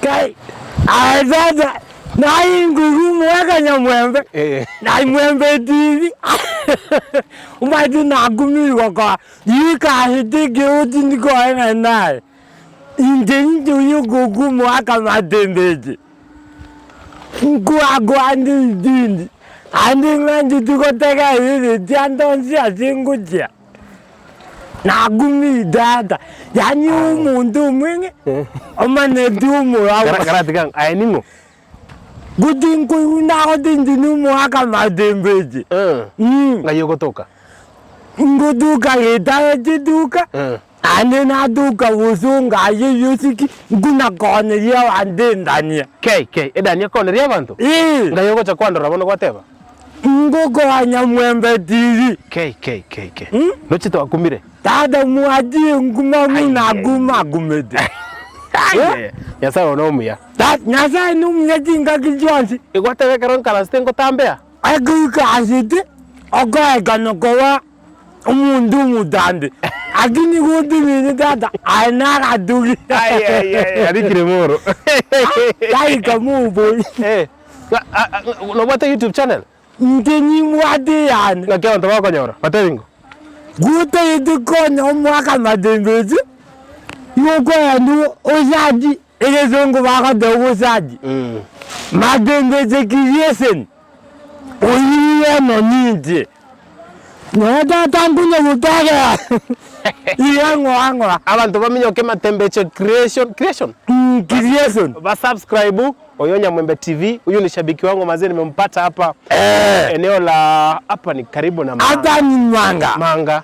Kai. Sasa na hii ngumu weka Nyamwembe. Na Mwembe TV. Umaitu na gumi kwa. Yika hitiki uti niko ena nae. Injinju yuko gumu waka matembeji. Kwa ndi. Andi nganji tuko teka hivi. Tiandonsi asinguchia. Na gumi dada. Yani umuntu mwingi. Omane dumu. Karati gang. Ainingo. Gudinko unako tindinu mwaka matembeji. Ngayo toka. Nguduka yeta duka. Ane na duka usunga ye yusiki nguna kone ya ande ndania. Kei edania kone ya bantu. Ngayo cha kwando rabono kwateba. Ngoko Nyamwembe TV. Kei. Nochito akumire. Dada muaji nguma muna guma gumede. Nyasa onomya. Nyasa numya jinga kijonsi. Igwatebe karon kala stengo tambea. Aguka asite. Oga ekanokowa umundu mudande. Agini gudimi dada anara dugi. Adikire moro. Dai kamu boy. No bata YouTube channel. Ndeni mwade yan. Ngakia ntwa kwa nyora. Bateringo. Guta yedikonya mwaka madembeji. Yoko yandu ozaji. Ele zongo baka de ozaji. Madembeji kiyesen. Oyiye no nindi. Nada tangunya mutaka. Ngwa. Abantu baminyoke matembeche creation. Creation. Ba subscribe Oyo Nyamwembe TV. Huyu ni shabiki wangu mazee, nimempata hapa eneo la hapa ni karibu na hata ni Manga.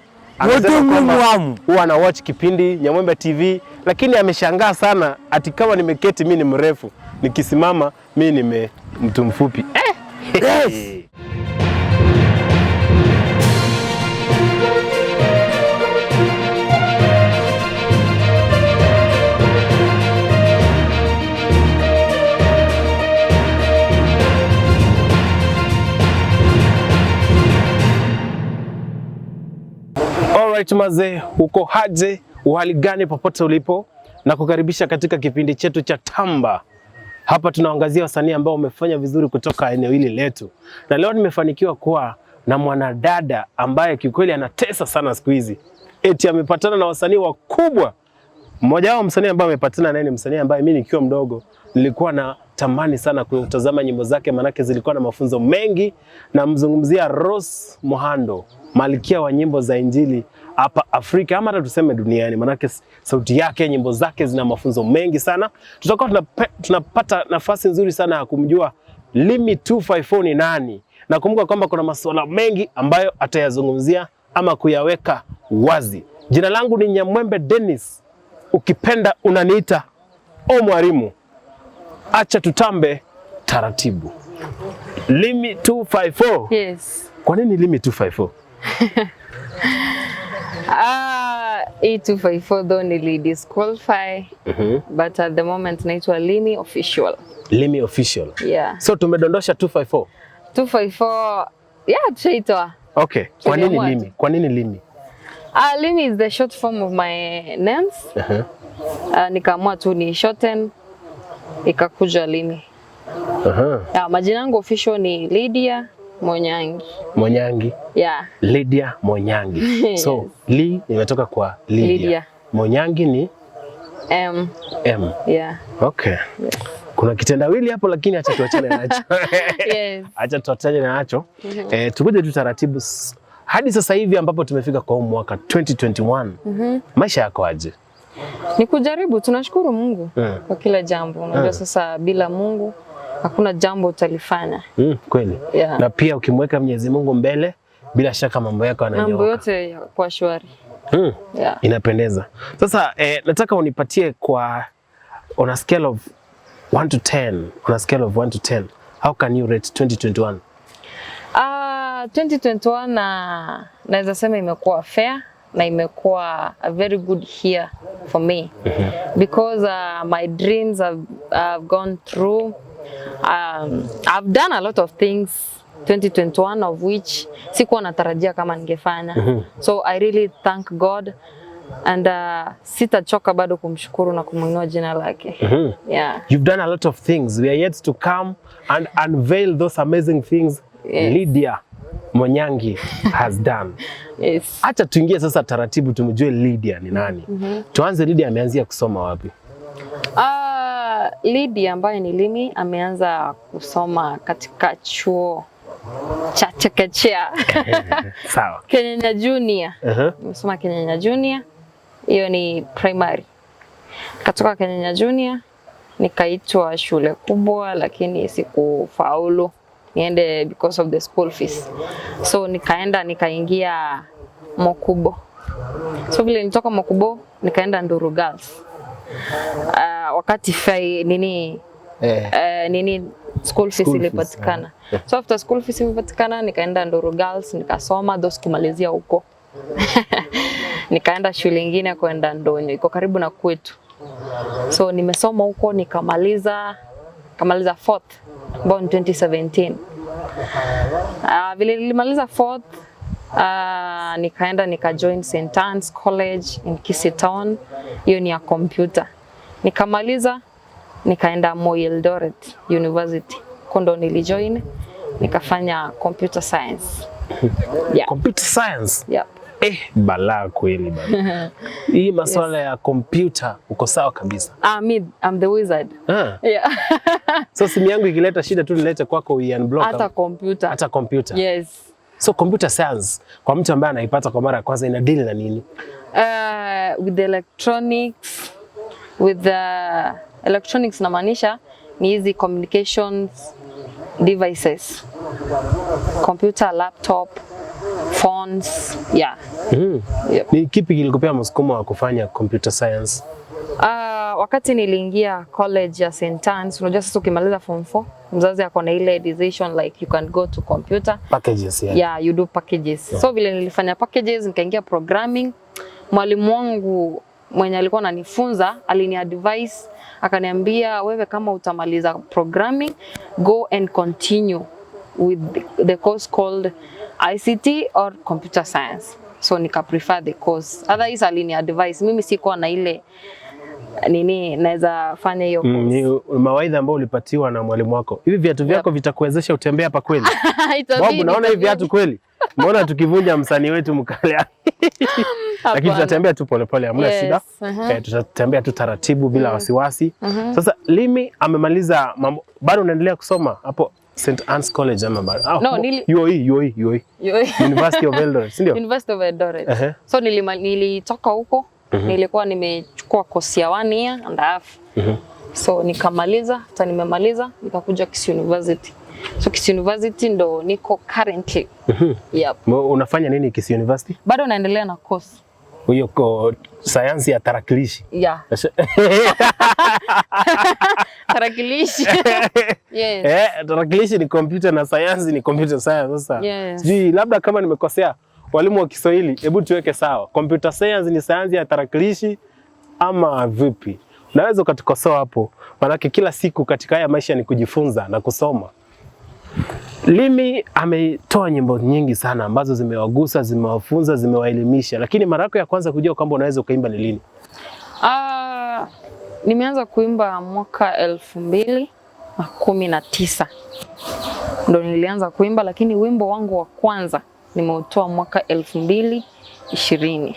Huwa na watch kipindi Nyamwembe TV, lakini ameshangaa sana ati kama nimeketi mimi ni mrefu, nikisimama mimi ni mtu mfupi. Yes. Alright mazee, uko haje, uhali gani popote ulipo, na kukaribisha katika kipindi chetu cha Tamba. Hapa tunaangazia wasanii ambao wamefanya vizuri kutoka eneo hili letu. Na leo nimefanikiwa kuwa na mwanadada ambaye kikweli anatesa sana siku hizi. Eti amepatana na wasanii wakubwa. Mmoja wao msanii ambaye amepatana naye ni msanii ambaye mimi nikiwa mdogo nilikuwa na tamani sana kutazama nyimbo zake, manake zilikuwa na mafunzo mengi. Na mzungumzia Rose Muhando, malkia wa nyimbo za injili hapa Afrika ama hata tuseme duniani, manake sauti yake, nyimbo zake zina mafunzo mengi sana. Tutakuwa tunapata nafasi nzuri sana ya kumjua Limmie 254 ni nani, na kumbuka kwamba kuna masuala mengi ambayo atayazungumzia ama kuyaweka wazi. Jina langu ni Nyamwembe Dennis, ukipenda unaniita mwalimu. Acha tutambe taratibu. Limmie 254. Yes. Kwa nini Limmie 254? 254 though nili disqualify. But at the moment naitwa Limmie official. Limmie official. Yeah. So tumedondosha 254. 254. Yeah, chaitwa. Okay. Kwa nini Limmie? Kwa nini Limmie? Limmie is the short form of my names. Nikaamua tu ni shorten ikakuja Limmie. Majina yangu official ni Lydia Monyangi. Yeah. Lydia Monyangi. So, Li imetoka kwa Lydia. Monyangi ni M. Yeah. Okay. Yes. Kuna kitendawili hapo lakini acha tuachane nacho. Yes. Acha tuachane nacho. Tukuje tu taratibu hadi sasa hivi ambapo tumefika kwa mwaka 2021. Maisha yako aje? Ni kujaribu, tunashukuru Mungu kwa kila jambo. Unajua sasa bila Mungu hakuna jambo utalifanya. Kweli. Yeah. Na pia ukimweka Mwenyezi Mungu mbele, bila shaka mambo yako yananyooka. Mambo yote kwa shwari. Yeah. Inapendeza. Sasa nataka unipatie kwa on a scale of 1 to 10. On a scale of 1 to 10. How can you rate 2021? 2021 naweza sema imekuwa fair na imekuwa a very good year for me. Because my dreams have gone through. I've done a lot of things 2021 of which sikuwa natarajia kama ningefanya. So I really thank God and sitachoka bado kumshukuru na kumuinua jina lake. Yeah. You've done a lot of things. We are yet to come and unveil those amazing things Lydia Monyangi has done. Yes. Acha tuingie sasa taratibu tumjue Lydia ni nani. Tuanze, Lydia ameanzia kusoma wapi? Lydia ambaye ni Limmie ameanza kusoma katika chuo cha chekechea. Sawa. Kenya Junior. Nimesoma Kenya Junior. Hiyo ni primary. Katoka Kenya Junior nikaitwa shule kubwa lakini sikufaulu niende because of the school fees. So nikaingia Mokubo. So vile nitoka Mokubo nikaenda Nduru Girls. Wakati school fees ilipatikana. So after school fees ilipatikana nikaenda Nduru Girls nikasoma those kumalizia huko. Nikaenda shule nyingine kwenda Ndonyo iko karibu na kwetu. So nimesoma huko nikamaliza 4th born 2017. Vile nilimaliza 4th nikaenda nikajoin St. Anne's College in Kisii Town, hiyo ni ya computer. Nikamaliza nikaenda Moi Eldoret University, kondo nilijoin nikafanya computer science. Yeah. Computer science? Yeah. Balaa kweli bana. Hii masuala ya computer uko sawa kabisa. I'm the wizard. Yeah. So simu yangu ikileta shida tu nilete kwako unblock. Hata computer. Hata computer. Yes. So computer science kwa mtu ambaye anaipata kwa mara ya kwanza ina deal na nini? With the electronics, electronics namaanisha ni hizi communications devices. Computer, laptop, phones, yeah. Yep. Ni kipi kilikupea msukumo wa kufanya computer science? Wakati niliingia college ya St. Anne's, unajua sasa ukimaliza form 4, mzazi ako na ile decision like you can go to computer packages. Yeah, you do packages. So vile nilifanya packages nikaingia programming. Mwalimu wangu mwenye alikuwa ananifunza aliniadvise akaniambia wewe kama utamaliza programming go and continue with the course called ICT or computer science. So nika prefer the course. Otherwise aliniadvise mimi sikuwa na ile naweza fanya hiyo course. Ni mawaidha ambayo ulipatiwa na mwalimu wako. Hivi viatu vyako vitakuwezesha utembea hapa kweli? Babu, naona hivi viatu kweli. Mbona tukivunja msanii wetu mkali? Lakini tutatembea tu polepole, hamna shida. Tutatembea tu taratibu bila wasiwasi. Sasa Limmie amemaliza bado unaendelea kusoma hapo St. Anne's College ama bado? No, UOE. University of Eldoret, si ndio? University of Eldoret. So nilitoka huko, nilikuwa nimechukua course ya 1 year and a half. So nikamaliza, hata nimemaliza, nikakuja Kisii University. So Kisii University ndo niko currently. Yep. Unafanya nini Kisii University? Bado naendelea na course. Hiyo sayansi ya tarakilishi. Yeah. Tarakilishi. Yes. Tarakilishi ni computer na sayansi ni computer science sasa. Yes. Sijui labda kama nimekosea walimu wa Kiswahili, hebu tuweke sawa. Computer science ni sayansi ya tarakilishi ama vipi? Naweza ukatukosoa hapo. Maana kila siku katika haya maisha ni kujifunza na kusoma. Limmie ametoa nyimbo nyingi sana ambazo zimewagusa, zimewafunza, zimewaelimisha. Lakini mara yako ya kwanza kujua kwamba unaweza kuimba ni lini? Nimeanza kuimba mwaka 2019. Ndo nilianza kuimba, lakini wimbo wangu wa kwanza nimeutoa mwaka 2020.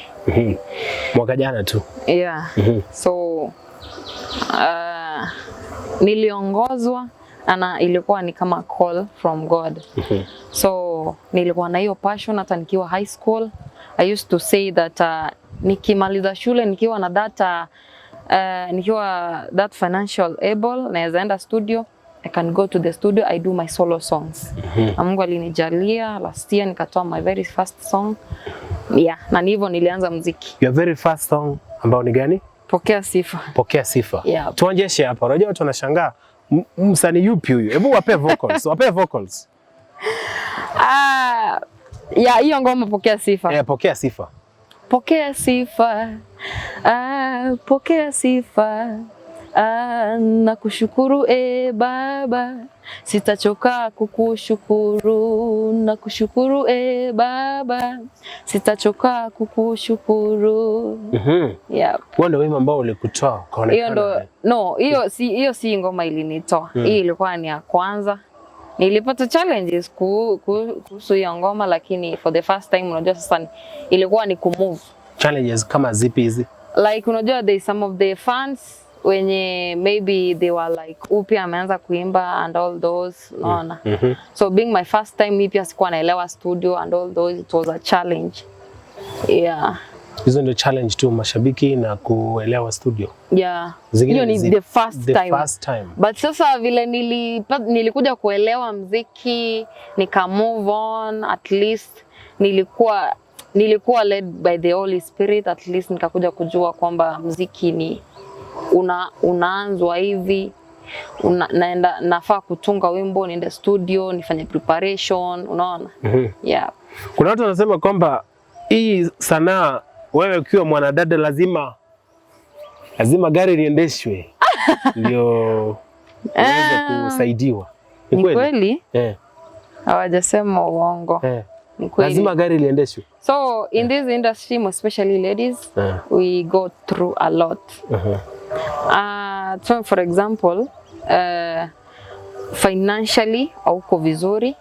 Mwaka jana tu. Yeah. So niliongozwa na ilikuwa ni kama call from God. So nilikuwa na hiyo passion hata nikiwa high school. I used to say that nikimaliza shule nikiwa na data nikiwa that financial able naweza enda studio, I can go to the studio, I do my solo songs. Na Mungu alinijalia last year nikatoa my very first song. Yeah, na hivyo nilianza muziki. Your very first song ambao ni gani? Pokea Sifa. Pokea Sifa. Yeah. Tuonjeshe hapa. Unajua watu wanashangaa msanii yupi huyu? Hebu wape vocals. Wape vocals. Yeah, hiyo ngoma Pokea Sifa. Pokea Sifa. Pokea sifa, pokea sifa, Nakushukuru Baba, sitachoka kukushukuru. Nakushukuru Baba, sitachoka kukushukuru. Yeah. Huo ndio wimbo ambao ulikutoa kaonekana. Hiyo ndo no, hiyo si ngoma ilinitoa. Hii ilikuwa ni ya kwanza. Nilipata challenges kuhusu hiyo ngoma, lakini for the first time unajua sasa ilikuwa ni kumove. Challenges kama zipi hizi? Like unajua there is some of the fans wenye maybe they were like upya ameanza kuimba and all those, unaona. So being my first time mimi pia sikuwa naelewa studio and all those, it was a challenge. Yeah. Hizo ndio challenge tu, mashabiki na kuelewa studio. Yeah. Hiyo ni the first time. But sasa vile nilikuja kuelewa muziki, nika move on, at least nilikuwa led by the Holy Spirit, at least nikakuja kujua kwamba muziki ni unaanzwa hivi, nafaa kutunga wimbo, niende studio, nifanye preparation, unaona. Yeah. Kuna watu wanasema kwamba hii sanaa, wewe ukiwa mwanadada lazima gari liendeshwe ndio uweze kusaidiwa. Ni kweli? Hawajasema uongo. Ni kweli. Lazima gari liendeshwe. So in this industry, especially ladies, we go through a lot. So for example, financially hauko vizuri,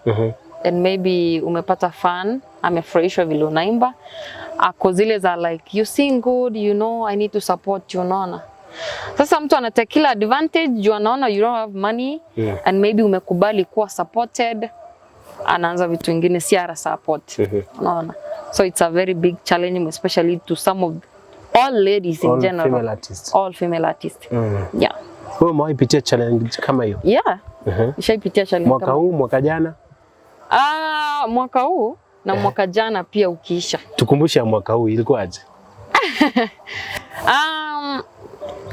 and maybe umepata fan, amefurahishwa vile unaimba, ako zile za like you sing good, you know, I need to support you, unaona. Sasa mtu anataka kila advantage juu anaona you don't have money, and maybe umekubali kuwa supported, anaanza vitu vingine si ara support, unaona. So it's a very big challenge, especially to some of all ladies in general. All female artists. Yeah. Wewe umeipitia challenge kama hiyo? Yeah. Nishaipitia challenge mwaka kama huu, mwaka jana? Mwaka huu na mwaka jana pia ukiisha. Tukumbushe mwaka huu ilikuwa aje?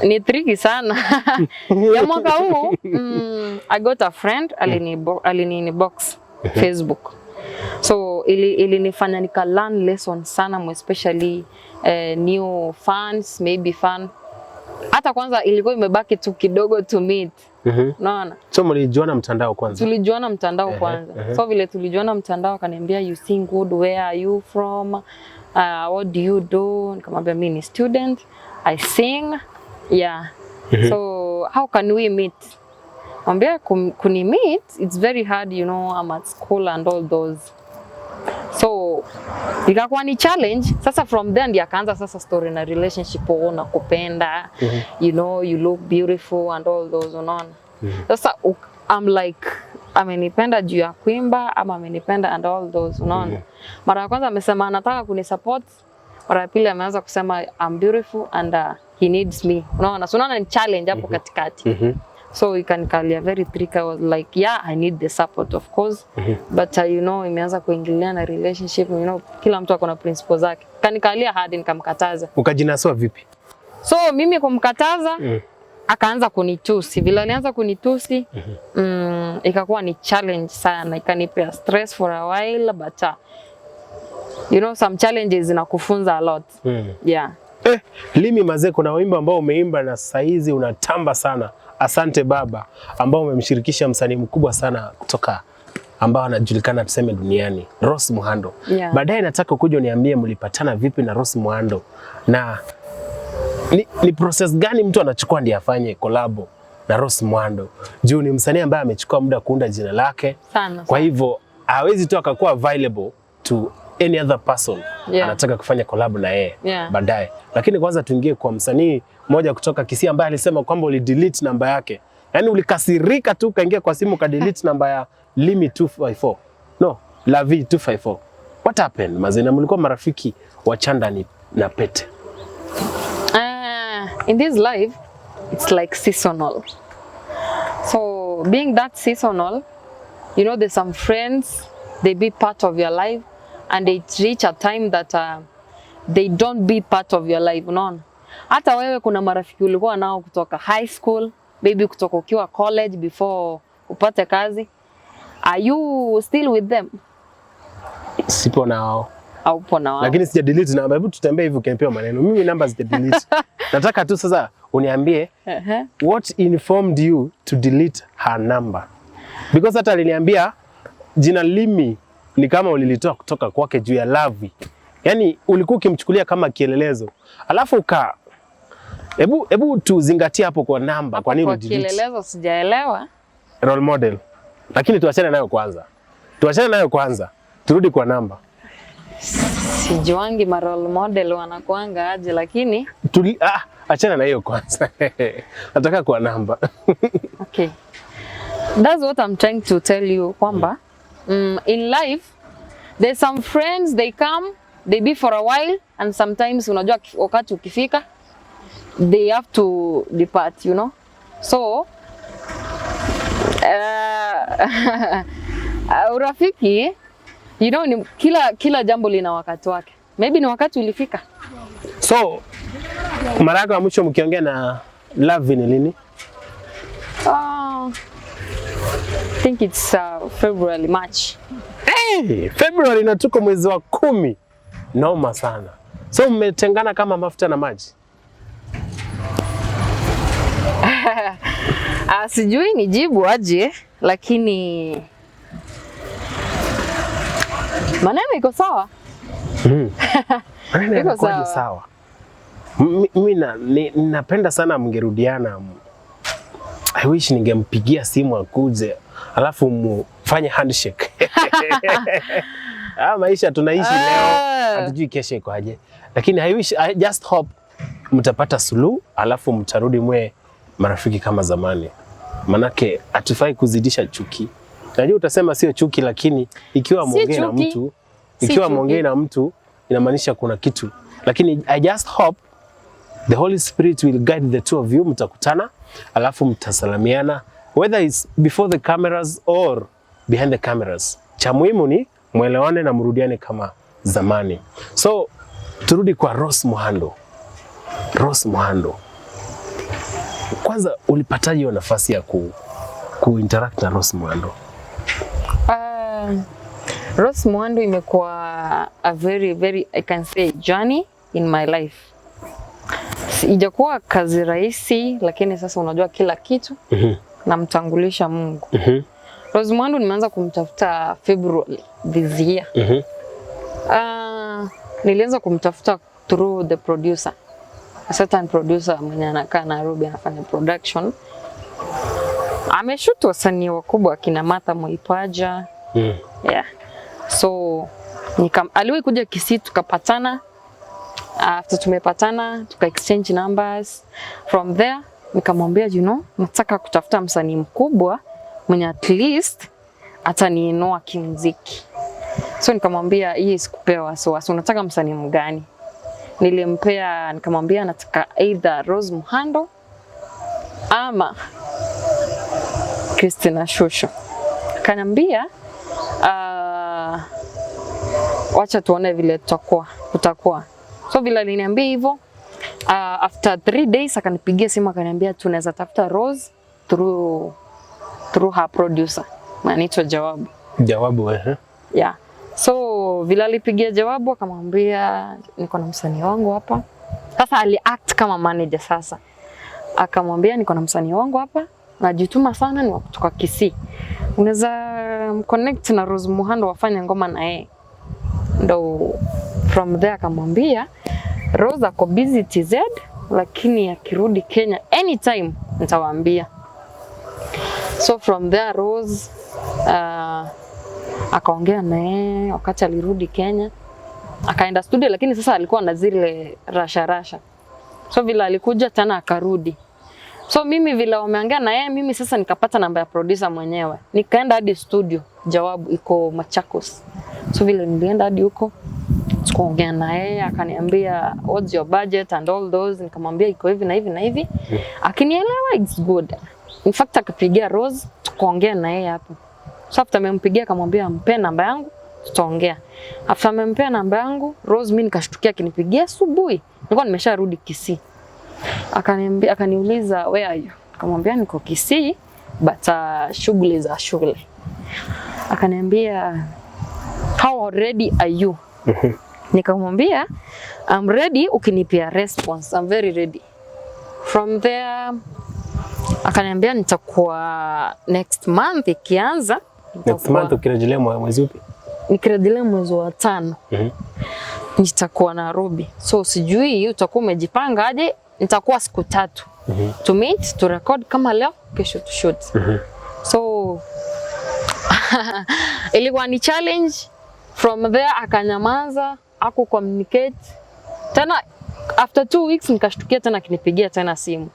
Ni tricky sana. Ya mwaka huu, I got a friend alini-inbox Facebook. So ilinifanya nika learn lesson sana, especially new fans, maybe fan. Hata kwanza ilikuwa imebaki tu kidogo to meet. Unaona? So mlijuana mtandao kwanza? Tulijuana mtandao kwanza. So vile tulijuana mtandao akaniambia you sing good, where are you from? What do you do? Nikamwambia mimi ni student, I sing. Yeah. So how can we meet? Mwambia kuni meet, it's very hard, you know, I'm at school and all those. So ikakuwa ni challenge. Sasa from there ndio akaanza sasa story na relationship, na kupenda, you know, you look beautiful and all those, unaona. Sasa I'm like, amenipenda juu ya kuimba ama amenipenda and all those, unaona. Mara ya kwanza amesema anataka kunisupport, mara ya pili ameanza kusema I'm beautiful and he needs me, unaona. So unaona ni challenge hapo katikati. So ikanikalia very tricky. I was like, yeah, I need the support of course, but you know, imeanza kuingilia na relationship, you know, kila mtu akona principles zake. Kanikalia hadi nikamkataza. Ukajinasua vipi? So mimi kumkataza, akaanza kunitusi. Vile alianza kunitusi, ikakuwa ni challenge sana, ikanipea stress for a while, but you know, some challenges zinakufunza a lot. Yeah. Limmie mazee, kuna wimbo ambao umeimba na saizi unatamba sana, Asante Baba, ambao umemshirikisha msanii mkubwa sana kutoka ambao anajulikana tuseme duniani, Muhando. Yeah. Baadaye nataka kuja uniambie mlipatana vipi na Muhando, na ni process gani mtu anachukua ndiye afanye collab na Muhando? Juu ni msanii ambaye amechukua muda kuunda jina lake sana. Kwa hivyo hawezi tu akakuwa available to any other person. Anataka kufanya collab na yeye baadaye. Lakini kwanza tuingie kwa msanii mmoja kutoka Kisii ambaye alisema kwamba ulidelete namba yake. Yaani ulikasirika tu kaingia kwa simu ka delete namba ya Limmie 254. No, Lavi 254. What happened? Mazina mlikuwa marafiki wa chanda na pete. In this life, it's like seasonal. So being that seasonal, you know, there's some friends, they be part of your life, and they reach a time that they don't be part of your life, unaona. Hata wewe kuna marafiki ulikuwa nao kutoka high school, maybe kutoka ukiwa college before upate kazi. Are you still with them? Sipo nao. Haupo nao. Lakini sija delete namba. Hebu tutembee hivi ukinipewa maneno. Mimi namba sija delete. Nataka tu sasa uniambie what informed you to delete her number? Because hata aliniambia jina Limmie ni kama ulilitoa kutoka kwake juu ya love. Yaani ulikuwa ukimchukulia kama kielelezo. Alafu hebu tuzingatie hapo kwa namba. Kwa nini udelete? Kwa kielelezo sijaelewa. Role model. Lakini tuachane nayo kwanza. Turudi kwa namba. Sijuangi ma role model wanakuanga aje, lakini achana na hiyo kwanza. Nataka kwa namba. Okay. That's what I'm trying to tell you kwamba in life there's some friends, they come, they be for a while, and sometimes unajua wakati ukifika they have to depart, you know. So urafiki, you know, ni kila jambo lina wakati wake. Maybe ni wakati ulifika. So mara yako ya mwisho mkiongea na Love ni lini? I think it's February, March. Hey, February na tuko mwezi wa 10. Noma sana. So mmetengana kama mafuta na maji? Sijui nijibu aje, lakini maneno iko sawa. Maneno iko sawa. Mimi ninapenda sana mngerudiana. I wish ningempigia simu akuje, alafu mfanye handshake. Maisha tunaishi leo, hatujui kesho iko aje. Lakini I just hope mtapata suluhu, alafu mtarudi mwe marafiki kama zamani. Manake hatufai kuzidisha chuki. Najua utasema sio chuki, lakini ikiwa mwongee na mtu, inamaanisha kuna kitu. Lakini I just hope the Holy Spirit will guide the two of you, mtakutana, alafu mtasalamiana, whether it's before the cameras or behind the cameras. Cha muhimu ni mwelewane na mrudiane kama zamani. So turudi kwa Rose Muhando. Rose Muhando, kwanza ulipataje hiyo nafasi ya ku-interact na Rose Muhando? Rose Muhando imekuwa a very I can say journey in my life. Ijakuwa kazi rahisi, lakini sasa unajua kila kitu namtangulisha Mungu. Rose Muhando nimeanza kumtafuta February this year. Nilianza kumtafuta through the producer. A certain producer mwenye anakaa Nairobi anafanya production. Ameshoot wasanii wakubwa kina Martha Moipaja. Yeah. So aliwahi kuja Kisii, tukapatana. After tumepatana, tuka exchange numbers. From there nikamwambia, you know, nataka kutafuta msanii mkubwa mwenye at least ataniinua kimuziki. So nikamwambia hii sikupewa, so unataka msanii mgani? Nilimpea, nikamwambia nataka either Rose Muhando ama Christina Shusho. Akaniambia wacha tuone vile kutakuwa. So vile aliniambia hivyo, after 3 days akanipigia simu akaniambia tunaweza tafuta Rose through her producer. Anaitwa Jawabu. Yeah. So vile alipigia Jawabu akamwambia niko na msanii wangu hapa. Sasa aliact kama manager sasa. Akamwambia niko na msanii wangu hapa, najituma sana, ni wa kutoka Kisii. Unaweza connect na Rose Muhando wafanye ngoma na yeye. Ndo from there akamwambia Rose ako busy TZ, lakini akirudi Kenya anytime nitawaambia. So from there Rose akaongea naye wakati alirudi Kenya. Akaenda studio, lakini sasa alikuwa na zile rasha. So vile alikuja tena akarudi. So mimi vile wameongea na yeye, mimi sasa nikapata namba ya producer mwenyewe. Nikaenda hadi studio, Jawabu iko Machakos. So vile nilienda hadi huko, tukaongea na yeye, akaniambia what's your budget and all those. Nikamwambia iko hivi na hivi na hivi. Akinielewa, it's good. In fact akapigia Rose, tukaongea na yeye hapo. So after amempigia akamwambia ampe namba yangu, tutaongea. After amempea namba yangu, Rose mimi nikashtukia akinipigia asubuhi. Nilikuwa nimesharudi Kisii. Akaniuliza where are you? Nikamwambia niko Kisii but shughuli za shule. Akaniambia how ready are you? Nikamwambia I'm ready ukinipia response. I'm very ready. From there akaniambia nitakuwa next month ikianza. Next month ukirejelea mwezi upi? Nikirejelea mwezi wa 5. Nitakuwa Nairobi. So sijui utakuwa umejipanga aje, nitakuwa siku 3. To meet, to record kama leo, kesho to shoot. So ilikuwa ni challenge. From there akanyamaza, aku communicate. Tena after 2 weeks nikashtukia tena akinipigia tena simu.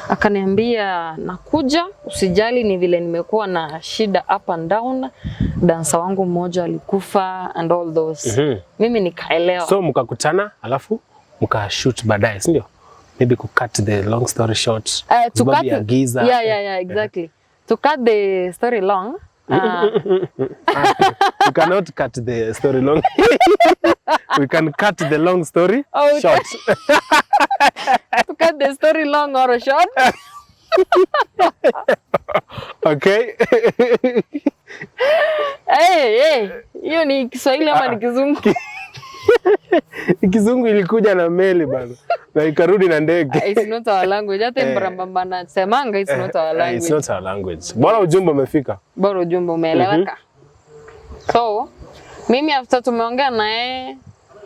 Akaniambia nakuja, usijali ni vile nimekuwa na shida up and down. Dansa wangu mmoja alikufa and all those. Mimi nikaelewa. So mkakutana alafu mkashoot baadaye, si ndio? Maybe to cut the long story short. To cut giza. Yeah, exactly. To cut the story long. We cannot cut the story long. We can cut the long story short. To cut the story long or short. Okay. Hey, hiyo ni Kiswahili ama ni Kizungu? Kizungu ilikuja na meli bana. Na ikarudi na ndege. It's not our language. Hata mbrambamba na semanga it's not our language. It's not our language. Bora ujumbe umefika. Bora ujumbe umeeleweka. So, mimi after tumeongea naye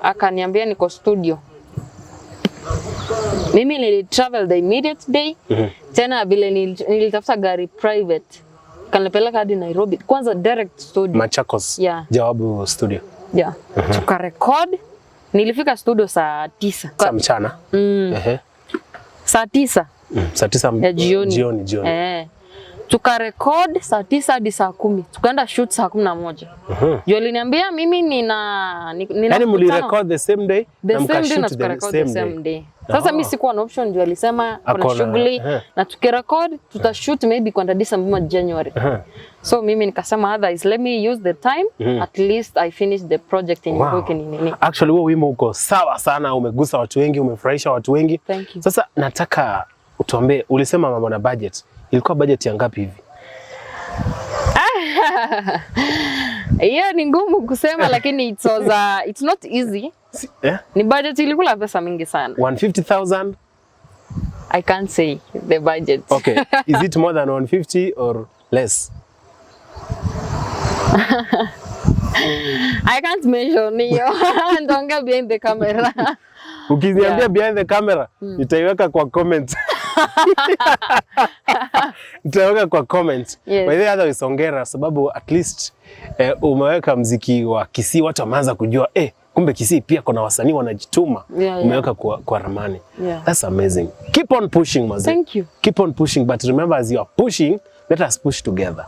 akaniambia niko studio. Mimi nilitravel the immediate day. Tena vile nilitafuta gari private. Kanipeleka hadi Nairobi. Kwanza direct studio. Machakos. Yeah. Jawabu studio. Yeah. Tukarecord. Nilifika studio saa 9. Saa mchana. Saa 9. Saa 9 ya jioni. Jioni. Tukarecord saa 9 hadi saa 10. Tukaenda shoot saa 11. Juu aliniambia mimi nina yani mlirecord the same day na mkashoot the same day. Sasa mimi sikuwa na option, juu alisema kuna shughuli na tukirecord tutashoot maybe kwa December January. So mimi nikasema otherwise let me use the time, at least I finish the project in nini. Actually wewe wimbo uko sawa sana, umegusa watu wengi, umefurahisha watu wengi. Thank you. Sasa nataka utuambie, ulisema mambo na budget. Ilikuwa budget ya ngapi hivi? Hiyo ni ngumu kusema lakini it's not easy. Ni budget ilikula pesa mingi sana. 150,000? I can't say the budget. Okay. Is it more than 150 or less? I can't measure niyo. Ndonga behind the camera. Ukiniambia behind the camera, nitaiweka kwa comment. Nitaiweka kwa comment. By the way, hata usongera sababu at least umeweka mziki wa Kisii, watu wameanza kujua kumbe Kisii pia kuna wasanii wanajituma. Umeweka kwa ramani. That's amazing. Keep on pushing, Maze. Thank you. Keep on pushing, but remember as you are pushing, let us push together.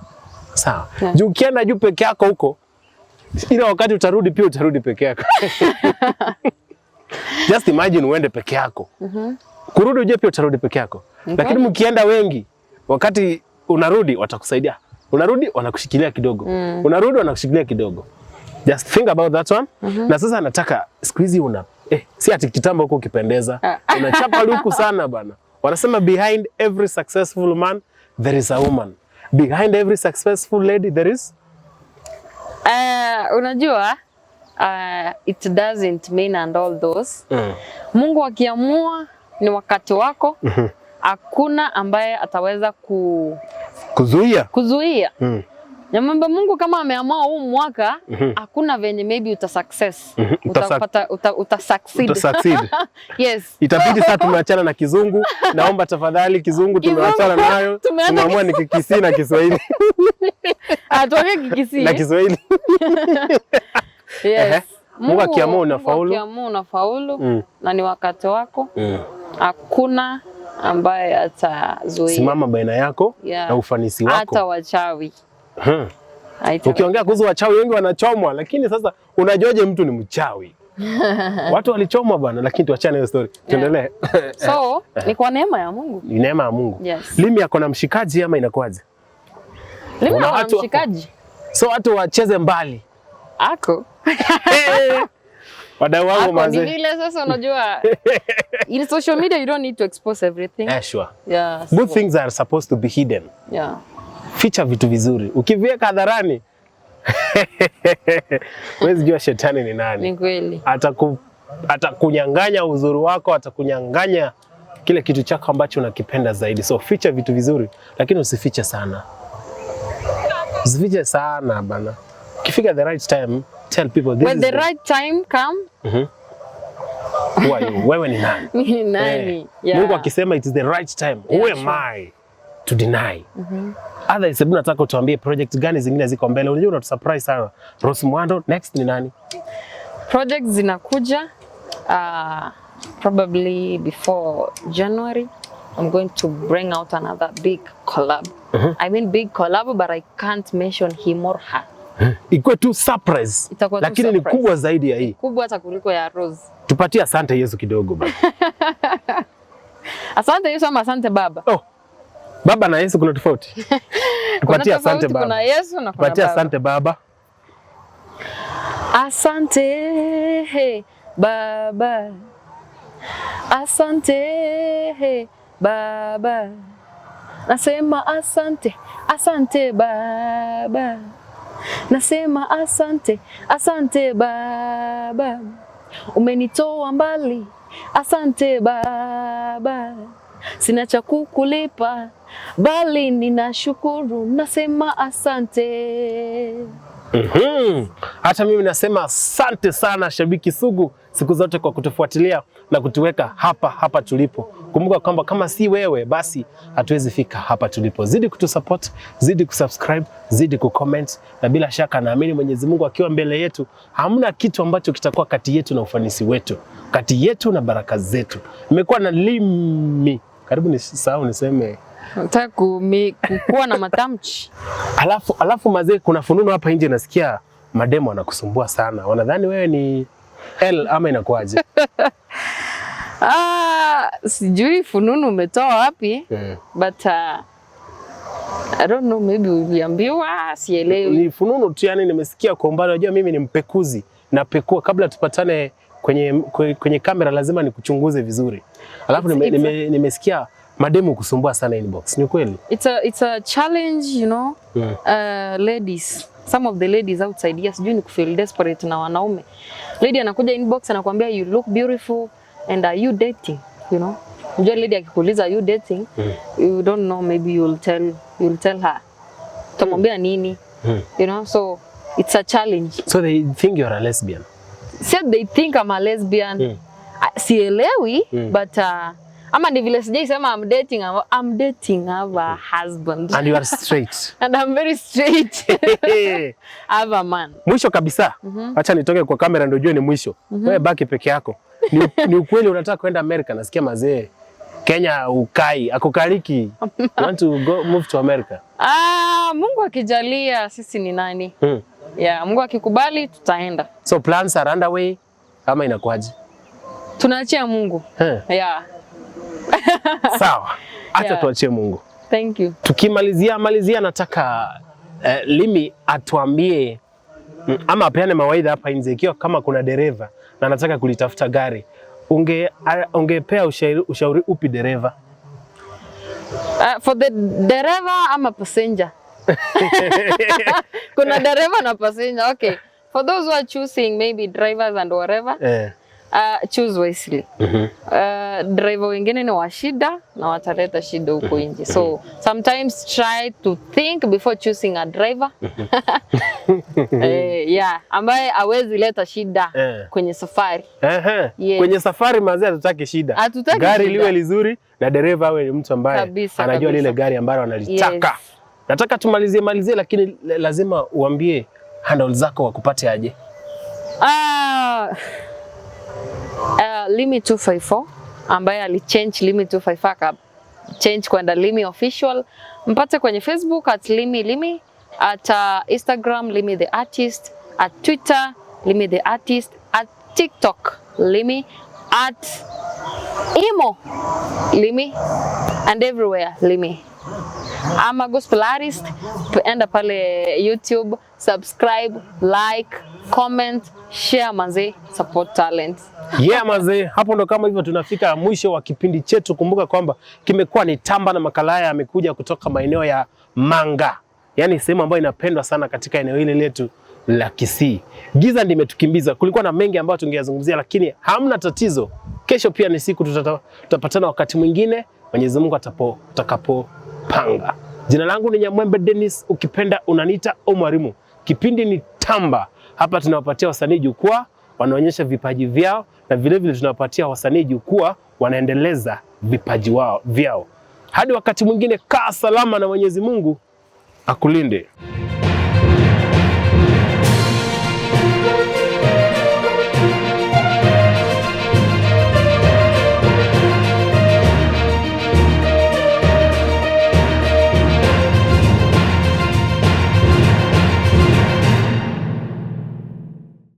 Sawa. Juu ukienda juu peke yako huko, ila wakati utarudi pia utarudi peke yako. Just imagine uende peke yako. Kurudi uje pia utarudi peke yako. Lakini mkienda wengi, wakati unarudi watakusaidia. Unarudi wanakushikilia kidogo. Unarudi wanakushikilia kidogo. Just think about that one. Na sasa nataka siku hizi si ati kitambo huko ukipendeza. Unachapa luku sana bana. Wanasema behind every successful man there is a woman. Behind every successful lady there is unajua it doesn't mean and all those. Mungu akiamua ni wakati wako. Hakuna ambaye ataweza kuzuia. Na mambo Mungu kama ameamua huu mwaka, hakuna venye maybe utasuccess. Utasucceed. Yes. Itabidi sasa tumeachana na Kizungu. Naomba tafadhali Kizungu tumeachana nayo. Tumeamua ni Kisii na Kiswahili. Atuongee Kikisii. Na Kiswahili. Yes. Mungu akiamua unafaulu. Mungu akiamua unafaulu na ni wakati wako. Hakuna ambaye atazuia. Simama baina yako na ufanisi wako. Hata wachawi. Ukiongea kuhusu wachawi wengi wanachomwa, lakini sasa unajuaje mtu ni mchawi? Watu walichomwa bwana, lakini tuachane hiyo story. Tuendelee. So, ni kwa neema ya Mungu. Ni neema ya Mungu. Yes. Limmie ako na mshikaji ama inakuaje? Limmie ana mshikaji. So watu wacheze mbali. Ako. Wadau wangu Maze. Ni vile sasa unajua in social media you don't need to expose everything. Sure. Yeah. Good things are supposed to be hidden. Yeah. Ficha vitu vizuri. Ukiviweka hadharani, huwezi jua shetani ni nani. Ni kweli. Atakunyang'anya uzuri wako, atakunyang'anya kile kitu chako ambacho unakipenda zaidi. So ficha vitu vizuri, lakini usifiche sana. Usifiche sana bana. Ukifika the right time, tell people this. When the right time come. Who are you? Wewe ni nani? Ni nani? Yeah. Mungu akisema it is the right time. Who am I to deny? Otherwise, hebu nataka utuambie project gani zingine ziko mbele. Unajua unatusurprise sana. Rose Muhando, next ni nani? Projects zinakuja probably before January. I'm going to bring out another big collab. I mean big collab, but I can't mention him or her. Ikuwe tu surprise. Lakini ni kubwa zaidi ya hii. Kubwa hata kuliko ya Rose. Tupatie asante Yesu kidogo baba. Asante Yesu ama asante Baba? Oh. Baba na Yesu kuna tofauti. Tupatie asante Baba. Kuna Yesu na kuna Baba. Tupatie asante Baba. Asante Baba. Asante Baba. Nasema asante, asante Baba. Nasema asante, asante Baba. Umenitoa mbali, asante Baba. Sina cha kukulipa, bali ninashukuru, nasema asante. Hata mimi nasema asante sana shabiki sugu siku zote kwa kutufuatilia na kutuweka hapa tulipo. Kumbuka kwamba kama si wewe basi hatuwezi fika hapa tulipo. Zidi kutusupport, zidi kusubscribe, zidi kucomment, na bila shaka naamini Mwenyezi Mungu akiwa mbele yetu hamna kitu ambacho kitakuwa kati yetu na ufanisi wetu, kati yetu na baraka zetu. Nimekuwa na Limmie. Karibu nisahau niseme nataka kuwa na matamchi. Alafu mazee, kuna fununu hapa nje nasikia mademo wanakusumbua sana. Wanadhani wewe ni L ama inakuaje? Sijui fununu umetoa wapi. But I don't know, maybe uliambiwa, sielewi. Ni fununu tu, yani nimesikia kwa umbali. Unajua mimi ni mpekuzi, napekua kabla tupatane kwenye kamera, lazima nikuchunguze vizuri. Alafu nimesikia mademu kusumbua sana inbox. Ni kweli? It's a challenge, you know. Ladies, some of the ladies outside here, sijui ni kufeel desperate na wanaume. Lady anakuja inbox anakuambia you look beautiful and are you dating, you know. Unajua lady akikuuliza are you dating, you don't know, maybe you'll tell her. Utamwambia nini? You know, so it's a challenge. So they think you're a lesbian. Said they think I'm a lesbian. Sielewi, but ama ni vile sijai sema I'm dating, I have a husband. And you are straight. And I'm very straight. I have a man. Mwisho kabisa, acha nitoke kwa kamera ndio ujue ni mwisho. Wewe baki peke yako. Ni ukweli unataka kwenda America, nasikia mazee. Kenya ukai, akukaliki. You want to move to America? Mungu akijalia sisi ni nani? Yeah, Mungu akikubali tutaenda. So plans are underway ama inakuaje? Tunaachia Mungu. Yeah. Sawa. Acha tuachie Mungu. Thank you. Tukimalizia nataka Limmie atuambie ama apeane mawaidha hapa nje, ikiwa kama kuna dereva na anataka kulitafuta gari, ungepea ushauri upi dereva? For the dereva ama passenger? Kuna dereva na passenger. Okay. For those who are choosing maybe drivers and whatever, choose wisely. Driver wengine ni wa shida na wataleta shida huko nje. So sometimes try to think before choosing a driver. Yeah, ambaye hawezi leta shida kwenye safari. Yes. Kwenye safari mazee hatutaki shida. Gari liwe lizuri na dereva awe ni mtu ambaye anajua lile gari ambalo analitaka. Yes. Nataka tumalizie lakini lazima uambie handle zako wakupate aje. Limmie 254 ambaye alichange Limmie 254 change kwenda Limmie official. Mpate kwenye Facebook at Limmie, at Instagram Limmie the artist, at Twitter Limmie the artist, at TikTok Limmie, at Imo Limmie, and everywhere Limmie. I'm a gospel artist. Enda pale YouTube, subscribe, like, comment, share manze, support talent. Yeah manze, hapo ndo kama hivyo tunafika mwisho wa kipindi chetu. Kumbuka kwamba kimekuwa ni Tamba na makala haya yamekuja kutoka maeneo ya Manga. Yaani sehemu ambayo inapendwa sana katika eneo hili letu la Kisii. Giza ndimetukimbiza. Kulikuwa na mengi ambayo tungeyazungumzia lakini hamna tatizo. Kesho pia ni siku tutapatana wakati mwingine Mwenyezi Mungu atakapopanga. Jina langu ni Nyamwembe Dennis, ukipenda unanita o mwalimu. Kipindi ni Tamba. Hapa tunawapatia wasanii jukwaa, wanaonyesha vipaji vyao, na vile vile tunawapatia wasanii jukwaa, wanaendeleza vipaji vyao. Hadi wakati mwingine, kaa salama na Mwenyezi Mungu akulinde.